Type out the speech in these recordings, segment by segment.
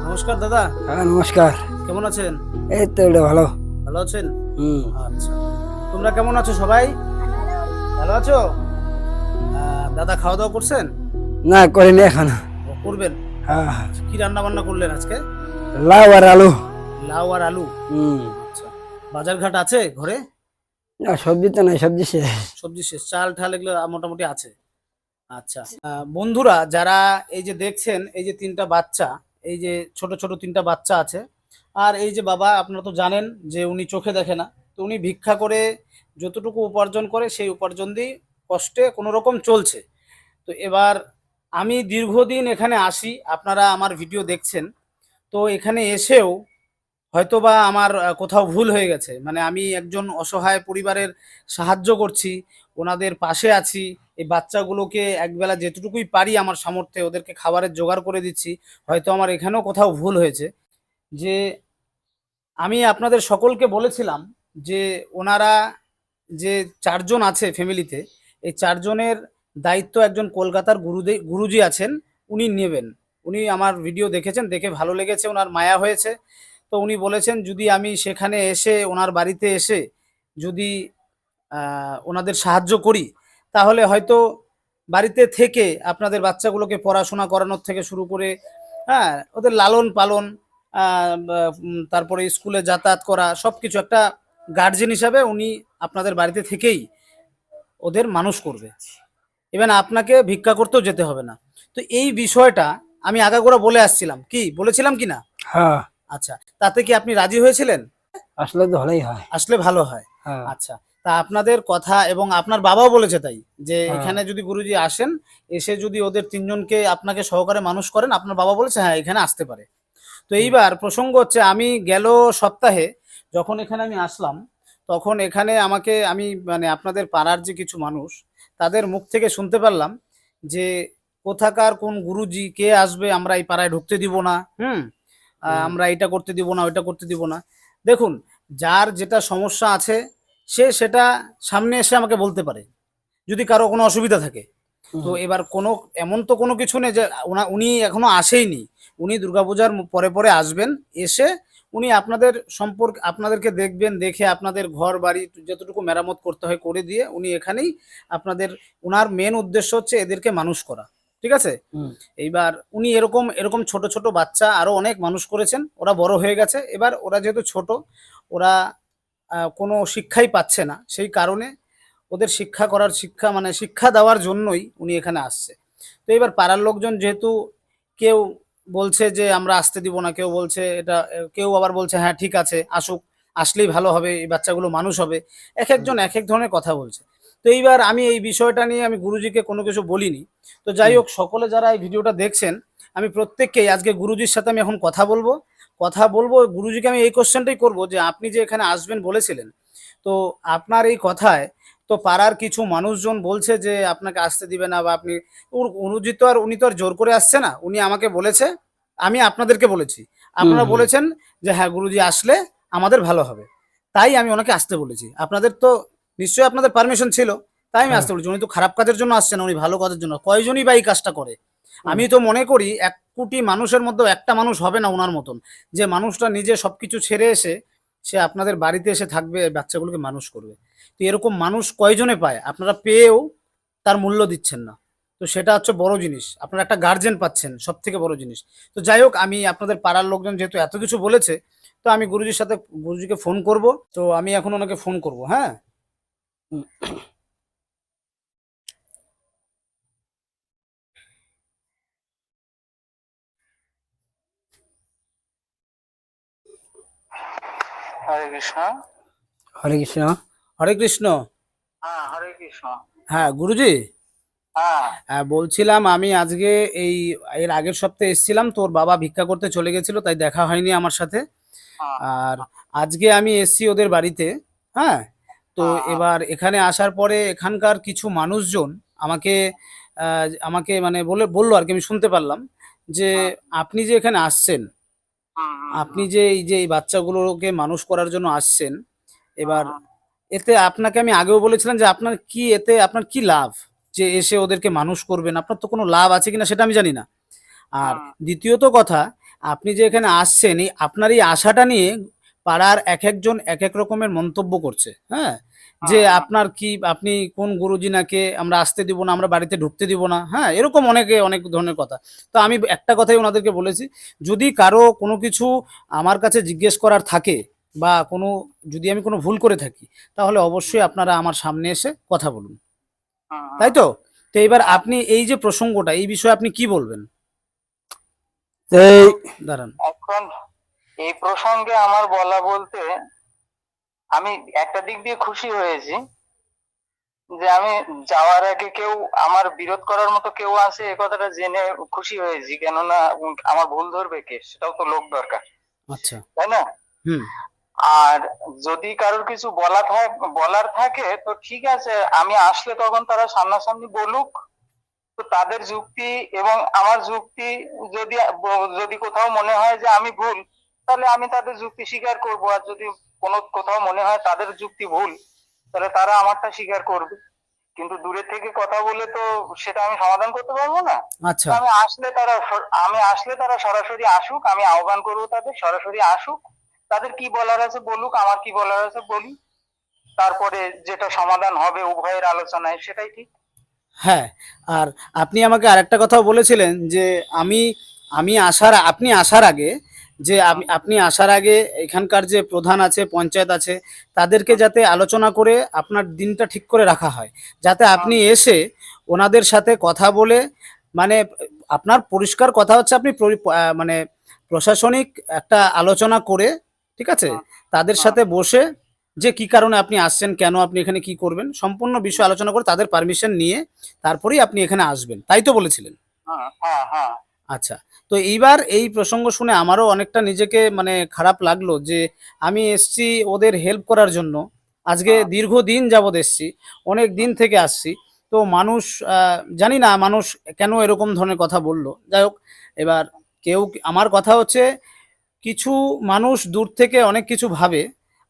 নমস্কার দাদা। হ্যাঁ, নমস্কার। কেমন আছেন? এই তো এটা ভালো। ভালো আছেন? হুম। আচ্ছা, তোমরা কেমন আছো সবাই? ভালো আছো? দাদা খাওয়া দাওয়া করছেন? না, করিনি এখনো। ও, করবেন। হ্যাঁ। আচ্ছা, কি রান্না বান্না করলেন আজকে? লাউ আর আলু। লাউ আর আলু। হুম। আচ্ছা, বাজার ঘাট আছে ঘরে? না, সবজি তো নাই, সবজি শেষ। সবজি শেষ, চাল ঠাল এগুলো মোটামুটি আছে। আচ্ছা, বন্ধুরা যারা এই যে দেখছেন, এই যে তিনটা বাচ্চা, এই যে ছোট ছোট তিনটা বাচ্চা আছে, আর এই যে বাবা, আপনারা তো জানেন যে উনি চোখে দেখে না, তো উনি ভিক্ষা করে যতটুকু উপার্জন করে সেই উপার্জন দিয়ে কষ্টে কোনো রকম চলছে। তো এবার আমি দীর্ঘদিন এখানে আসি, আপনারা আমার ভিডিও দেখছেন, তো এখানে এসেও হয়তোবা আমার কোথাও ভুল হয়ে গেছে। মানে আমি একজন অসহায় পরিবারের সাহায্য করছি, ওনাদের পাশে আছি। এই বাচ্চাগুলোকে একবেলা যেটুকুই পারি আমার সামর্থ্যে ওদেরকে খাবারের জোগাড় করে দিচ্ছি। হয়তো আমার এখানেও কোথাও ভুল হয়েছে, যে আমি আপনাদের সকলকে বলেছিলাম যে ওনারা যে ৪ জন আছে ফ্যামিলিতে, এই ৪ জনের দায়িত্ব একজন কলকাতার গুরুজি আছেন, উনি নেবেন। উনি আমার ভিডিও দেখেছেন, দেখে ভালো লেগেছে, ওনার মায়া হয়েছে। তো উনি বলেছেন যদি আমি সেখানে এসে ওনার বাড়িতে এসে যদি ওনাদের সাহায্য করি, তাহলে হয়তো বাড়িতে থেকে আপনাদের বাচ্চাগুলোকে পড়াশোনা করানোর থেকে শুরু করে, হ্যাঁ, ওদের লালন পালন, তারপরে স্কুলে যাতায়াত করা, সবকিছু একটা গার্জেন হিসাবে উনি আপনাদের বাড়িতে থেকেই ওদের মানুষ করবে। এবার আপনাকে ভিক্ষা করতেও যেতে হবে না। তো এই বিষয়টা আমি আগাগোড়া বলে আসছিলাম, কি বলেছিলাম কি না? হ্যাঁ, আচ্ছা, তাতে কি আপনি রাজি হয়েছিলেন? আসলে তো ভালোই হয়। আসলে ভালো হয়। হ্যাঁ। আচ্ছা, তা আপনাদের কথা এবং আপনার বাবাও বলেছে তাই, যে হ্যাঁ। এখানে যদি গুরুজি আসেন, এসে যদি ওদের ৩ জনকে আপনাকে সহকারে মানুষ করেন, আপনার বাবা বলেছে হ্যাঁ, এখানে আসতে পারে। তো এইবার প্রসঙ্গ হচ্ছে, আমি গেল সপ্তাহে যখন এখানে আমি আসলাম, তখন এখানে আমি মানে আপনাদের পাড়ার যে কিছু মানুষ, তাদের মুখ থেকে শুনতে পারলাম যে কোথাকার কোন গুরুজি কে আসবে, আমরা এই পাড়ায় ঢুকতে দিব না, আমরা এটা করতে দিব না, ওইটা করতে দিব না। দেখুন, যার যেটা সমস্যা আছে সে সেটা সামনে এসে আমাকে বলতে পারে, যদি কারো কোনো অসুবিধা থাকে। তো হুম। এবার কোনো এমন তো কোনো কিছু নেই যে উনি এখনো আসেইনি। উনি দুর্গাপূজার পরে পরে আসবেন। এসে উনি আপনাদের আপনাদেরকে দেখবেন, দেখে আপনাদের ঘর বাড়ি যতটুকু মেরামত করতে হয় করে দিয়ে উনি এখানেই আপনাদের, উনার মেন উদ্দেশ্য হচ্ছে এদেরকে মানুষ করা। ঠিক আছে? হুম। এইবার উনি এরকম এরকম ছোট ছোট বাচ্চা আরো অনেক মানুষ করেছেন, ওরা বড় হয়ে গেছে। এবার ওরা যেহেতু ছোট, ওরা কোনো শিক্ষাই পাচ্ছে না, সেই কারণে ওদের শিক্ষা মানে শিক্ষা দেওয়ার জন্যই উনি এখানে আসছে। তো এবার পাড়ার লোকজন যেহেতু, কেউ বলছে যে আমরা আসতে দিব না, কেউ বলছে এটা, কেউ আবার বলছে হ্যাঁ ঠিক আছে আসুক, আসলেই ভালো হবে, এই বাচ্চাগুলো মানুষ হবে। এক একজন এক এক ধরনের কথা বলছে। তো এইবার আমি এই বিষয়টা নিয়ে আমি গুরুজিকে কোনো কিছু বলিনি। তো যাই হোক, সকলে যারা এই ভিডিওটা দেখছেন, আমি প্রত্যেককেই আজকে গুরুজির সাথে আমি এখন কথা বলবো গুরুজিকে। আমি এই কোশ্চেনটাই করব যে আপনি যে এখানে আসবেন বলেছিলেন, তো আপনার এই কথায় তো পাড়ার কিছু মানুষজন বলছে যে আপনাকে আসতে দিবে না, বা আপনি, উনি তো আর জোর করে আসছে না, উনি আমাকে বলেছে, আমি আপনাদেরকে বলেছি, হুম। আপনারা হুম। বলেছেন যে হ্যাঁ গুরুজি আসলে আমাদের ভালো হবে, তাই আমি ওনাকে আসতে বলেছি। আপনাদের তো নিশ্চয়ই আপনাদের পারমিশন ছিল, তাই আমি হ্যাঁ। আসতে বলেছি। উনি তো খারাপ কাজের জন্য আসছেন, উনি ভালো কাজের জন্য। কয়জনই বা এই কাজটা করে? হুম। আমি তো মনে করি ১ কোটি মানুষের মধ্যেও একটা মানুষ হবে না ওনার মতন, যে মানুষটা নিজে সবকিছু ছেড়ে এসে সে আপনাদের বাড়িতে এসে থাকবে, এই বাচ্চাগুলোকে মানুষ করবে। তো এরকম মানুষ কয়জনে পায়? আপনারা পেয়েও তার মূল্য দিচ্ছেন না। তো সেটা হচ্ছে বড় জিনিস। আপনারা একটা গার্জেন পাচ্ছেন, সবথেকে বড় জিনিস। তো যাই হোক, আমি আপনাদের পাড়ার লোকজন যেহেতু এত কিছু বলেছে, তো আমি গুরুজিকে ফোন করব। তো আমি এখন ওনাকে ফোন করব, হ্যাঁ? হুম। হরে কৃষ্ণ। হরে কৃষ্ণ। হরে কৃষ্ণ। হ্যাঁ, হরে কৃষ্ণ। হ্যাঁ, গুরুজি। হ্যাঁ। হ্যাঁ, বলছিলাম আমি আজকে এই এর আগের সপ্তাহে এসেছিলাম, তোর বাবা ভিক্ষা করতে চলে গেছিল, তাই দেখা হয়নি আমার সাথে। হ্যাঁ। আর আজকে আমি এসছি ওদের বাড়িতে, হ্যাঁ? তো হ্যাঁ। হ্যাঁ। এবার এখানে আসার পরে এখানকার কিছু মানুষজন আমাকে আমাকে মানে বললো আর কি, আমি শুনতে পারলাম যে হ্যাঁ। আপনি যে এখানে আসছেন, হুম, হুম, আপনি হুম। যে এই বাচ্চাগুলোকে মানুষ করার জন্য আসছেন, হ্যাঁ, এবার হ্যাঁ। এতে আপনাকে আমি আগেও বলেছিলাম যে আপনার কি লাভ, যে এসে ওদেরকে মানুষ করবেন? আপনার তো কোনো লাভ আছে কিনা সেটা আমি জানি না। আর হুম, দ্বিতীয়ত কথা, আপনি যে এখানে আসছেন, এই আপনার এই আশাটা নিয়ে পাড়ার এক একজন এক এক রকমের মন্তব্য করছে, হ্যাঁ, যে আপনার কি, আপনি কোন গুরুজি, নাকি আমরা আসতে দিব না, আমরা বাড়িতে ঢুকতে দিব না, হ্যাঁ, এরকম অনেকে অনেক ধরনের কথা। তো আমি একটা কথাই ওনাদেরকে বলেছি, যদি কারো কোনো কিছু আমার কাছে জিজ্ঞেস করার থাকে, বা কোনো, যদি আমি কোনো ভুল করে থাকি, তাহলে অবশ্যই আপনারা আমার সামনে এসে কথা বলুন, তাই তো? তো এবার আপনি এই যে প্রসঙ্গটা, এই বিষয়ে আপনি কি বলবেন? এই দাঁড়ান। এখন এই প্রসঙ্গে আমার বলা বলতে, আমি একটা দিক দিয়ে খুশি হয়েছি যে আমি যাওয়ার আগে কেউ আমার বিরোধ করার মতো কেউ আছে, এ কথাটা জেনে খুশি হয়েছি। কেননা আমার ভুল ধরবে কে, সেটাও তো লোক দরকার, আচ্ছা। তাই না? হুম। আর যদি কারোর কিছু বলার থাকে তো ঠিক আছে, আমি আসলে তখন তারা সামনাসামনি বলুক। তো তাদের যুক্তি এবং আমার যুক্তি যদি যদি কোথাও মনে হয় যে আমি ভুল, তাহলে আমি তাদের যুক্তি স্বীকার করব। আর যদি কোথাও মনে হয় তাদের যুক্তি ভুল, তাহলে তারা আমারটা স্বীকার করবে। কিন্তু দূরে থেকে কথা বলে তো সেটা আমি সমাধান করতে পারবো না। আচ্ছা। তো আমি আসলে তারা সরাসরি আসুক, আমি আহ্বান করবো তাদের সরাসরি আসুক, তাদের কি বলার আছে বলুক, আমার কি বলার আছে বলি, তারপরে যেটা সমাধান হবে উভয়ের আলোচনায় সেটাই ঠিক। হ্যাঁ, আর আপনি আমাকে আরেকটা কথাও বলেছিলেন যে আমি আপনি আসার আগে, যে আপনি আসার আগে এখানকার যে প্রধান আছে, পঞ্চায়েত আছে, তাদেরকে যাতে আলোচনা করে আপনার দিনটা ঠিক করে রাখা হয়, যাতে আপনি এসে ওনাদের সাথে কথা বলে, মানে আপনার পরিষ্কার কথা হচ্ছে, আপনি মানে প্রশাসনিক একটা আলোচনা করে, ঠিক আছে, তাদের সাথে বসে, যে কি কারণে আপনি আসছেন, কেন আপনি এখানে কি করবেন, সম্পূর্ণ বিষয় আলোচনা করে তাদের পারমিশন নিয়ে তারপরেই আপনি এখানে আসবেন, তাই তো বলেছিলেন? হ্যাঁ, হ্যাঁ, হ্যাঁ। আচ্ছা। তো এইবার এই প্রসঙ্গ শুনে আমারও অনেকটা নিজেকে মানে খারাপ লাগলো, যে আমি এসছি ওদের হেল্প করার জন্য, আজকে দীর্ঘদিন যাবৎ এসছি, অনেক দিন থেকে আসছি। তো মানুষ, জানি না মানুষ কেন এরকম ধরনের কথা বললো, যাই হোক। এবার কেউ, আমার কথা হচ্ছে, কিছু মানুষ দূর থেকে অনেক কিছু ভাবে,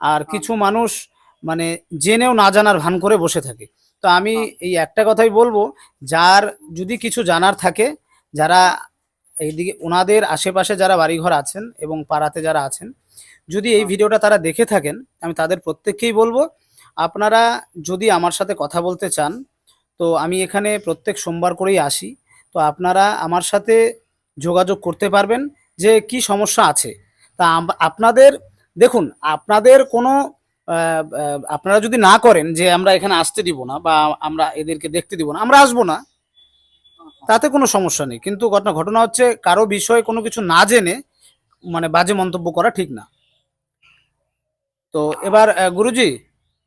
আর কিছু মানুষ মানে জেনেও না জানার ভান করে বসে থাকে। তো আমি এই একটা কথাই বলবো, যার যদি কিছু জানার থাকে, যারা এইদিকে ওনাদের আশেপাশে যারা বাড়িঘর আছেন এবং পাড়াতে যারা আছেন, যদি এই ভিডিওটা তারা দেখে থাকেন, আমি তাদের প্রত্যেককেই বলবো, আপনারা যদি আমার সাথে কথা বলতে চান, তো আমি এখানে প্রত্যেক সোমবার করেই আসি। তো আপনারা আমার সাথে যোগাযোগ করতে পারবেন, যে কি সমস্যা আছে। তা আপনাদের, দেখুন, আপনাদের কোনো আপনারা যদি না করেন যে আমরা এখানে আসতে দিব না, বা আমরা এদেরকে দেখতে দিব না, আমরা আসবো না, তাতে কোনো সমস্যা নেই। কিন্তু ঘটনা হচ্ছে, কারো বিষয়ে কোনো কিছু না জেনে মানে বাজে মন্তব্য করা ঠিক না। তো এবার গুরুজি,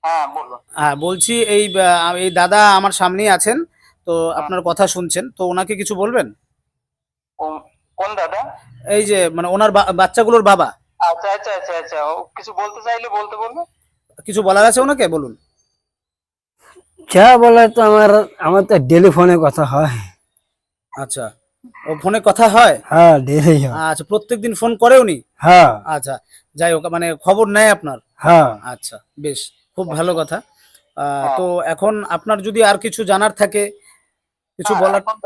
হ্যাঁ, বলুন। হ্যাঁ বলছি, এই দাদা আমার সামনেই আছেন, তো আপনার কথা শুনছেন, তো ওনাকে কিছু বলবেন? কোন দাদা? এই যে মানে ওনার বাচ্চাগুলোর বাবা, আচ্ছা, আচ্ছা, আচ্ছা, আচ্ছা। ও কিছু বলতে চাইলে বলতে বলবে। কিছু বলার আছে ওনাকে, বলুন। যা বলার তো আমার তো ডেলি ফোনে কথা হয়। আচ্ছা, ও ফোনে কথা হয়? হ্যাঁ, ডেলি হয়। আচ্ছা, প্রত্যেকদিন ফোন করে উনি? হ্যাঁ, আচ্ছা, যাই হোক, মানে খবর নেয় আপনার? হ্যাঁ। আচ্ছা, বেশ, খুব ভালো কথা। তো এখন আপনার যদি আর কিছু জানার থাকে, কিছু বলার। এখন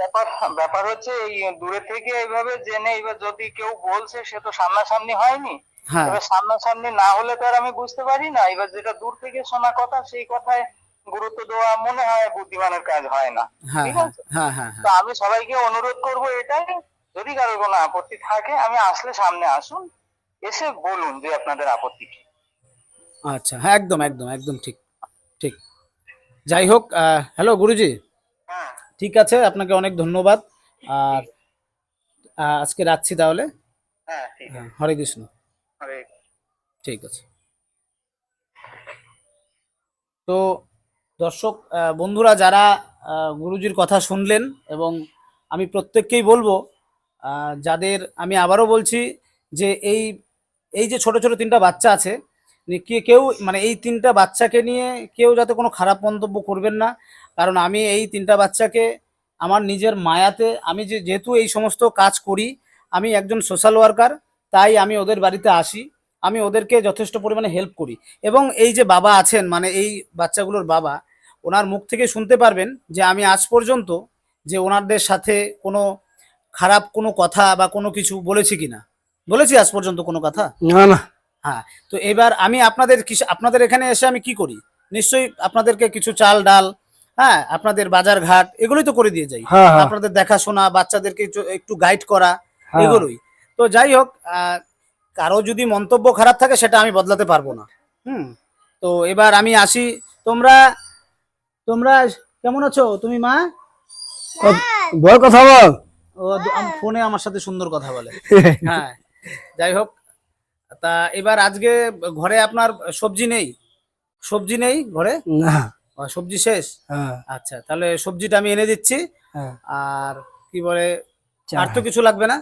ব্যাপার হচ্ছে, এই দূরে থেকে এইভাবে জেনে, এবার যদি কেউ বলছে সে তো সামনাসামনি হয়নি। হ্যাঁ, এবার সামনাসামনি না হলে তো আর আমি বুঝতে পারি না। এবার যেটা দূর থেকে শোনা কথা, সেই কথায় গুরুত্ব দেওয়া মনে হয় বুদ্ধিমানের কাজ হয় না। হ্যাঁ, ঠিক হ্যাঁ, আছে। হ্যাঁ, হ্যাঁ, তো হ্যাঁ। আমি সবাইকে অনুরোধ করব এটাই, যদি কারোর কোনো আপত্তি থাকে, আমি আসলে সামনে আসুন, এসে বলুন যে আপনাদের আপত্তি কি। আচ্ছা, হ্যাঁ, একদম একদম একদম ঠিক, ঠিক। যাই হোক, হ্যালো গুরুজি, হ্যাঁ, ঠিক আছে, আপনাকে অনেক ধন্যবাদ। আর আজকে রাখছি তাহলে। হ্যাঁ, ঠিক হ্যাঁ, আছে। হরে কৃষ্ণ। হরে ঠিক আছে। তো দর্শক বন্ধুরা, যারা গুরুজির কথা শুনলেন, এবং আমি প্রত্যেককেই বলবো, যাদের, আমি আবারও বলছি, যে এই যে ছোট ছোট তিনটা বাচ্চা আছে, কেউ মানে এই তিনটা বাচ্চাকে নিয়ে কেউ যাতে কোনো খারাপ মন্তব্য করবেন না। কারণ আমি এই তিনটা বাচ্চাকে আমার নিজের মায়াতে, আমি যেহেতু এই সমস্ত কাজ করি, আমি একজন সোশ্যাল ওয়ার্কার, তাই আমি ওদের বাড়িতে আসি, আমি ওদেরকে যথেষ্ট পরিমাণে হেল্প করি। এবং এই যে বাবা আছেন, মানে এই বাচ্চাগুলোর বাবা, ওনার মুখ থেকে শুনতে পারবেন যে আমি আজ পর্যন্ত যে ওনাদের সাথে কোনো খারাপ কোনো কথা বা কোনো কিছু বলেছি কিনা। বলেছি আজ পর্যন্ত কোনো কথা? না না। হ্যাঁ, তো এবার আমি আপনাদের এখানে এসে আমি কি করি, নিশ্চয়ই আপনাদেরকে কিছু চাল ডাল, হ্যাঁ, আপনাদের বাজার ঘাট এগুলোই তো করে দিয়ে যাই। হ্যাঁ হ্যাঁ আপনাদের দেখাশোনা, বাচ্চাদেরকে একটু গাইড করা, হ্যাঁ। এগুলোই। তো যাই হোক, কারো যদি মন্তব্য খারাপ থাকে সেটা আমি বদলাতে পারবো না। তো এবার আমি আসি। তোমরা তোমরা কেমন আছো? তুমি মা? বল কথা বল। ও ফোনে আমার সাথে সুন্দর কথা বলে। হ্যাঁ, যাই হোক, তা এবার আজকে ঘরে আপনার সবজি নেই? সবজি নেই ঘরে? না। সবজি শেষ? হ্যাঁ আচ্ছা, তাহলে সবজিটা আমি এনে দিচ্ছি। হ্যাঁ। আর কি বলে, চাল। আর তো কিছু লাগবে না?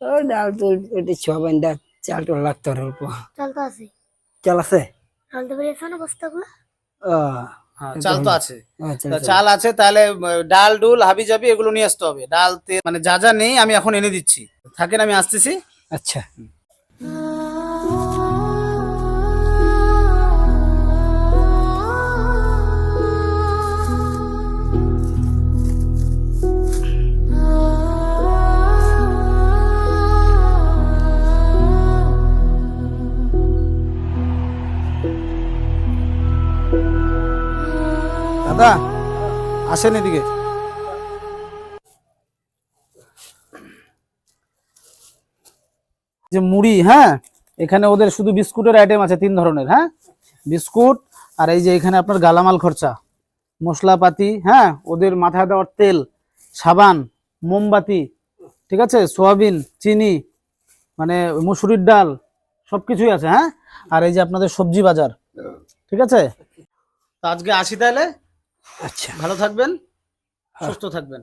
ও ডাল তো এটি সবাই ডাল, চাল তো লাগতো অল্প। চাল তো আছে, চাল আছে? আনতে পেরেছো না বস্তাগুলো? ও হ্যাঁ, চাল তো আছে। আচ্ছা তা আচ্ছা। চাল আছে, তাহলে ডাল ডুল হাবি জাবি এগুলো নিয়ে আসতে হবে। ডাল তেল মানে যা যা নেই আমি এখন এনে দিচ্ছি। থাকেন, আমি আসতেছি। আচ্ছা। দাদা আসেন এদিকে। যে মুড়ি, হ্যাঁ, এখানে ওদের শুধু বিস্কুটের আইটেম আছে 3 ধরনের। হ্যাঁ, বিস্কুট, আর এই যে এখানে আপনার গালামাল খরচা, মশলাপাতি, হ্যাঁ, ওদের মাথায় দেওয়ার তেল, সাবান, মোমবাতি, ঠিক আছে, সোয়াবিন, চিনি, মানে মুসুরির ডাল, সবকিছুই আছে। হ্যাঁ, আর এই যে আপনাদের সবজি বাজার, ঠিক আছে। তো আজকে আসি তাহলে। আচ্ছা। ভালো থাকবেন, সুস্থ থাকবেন।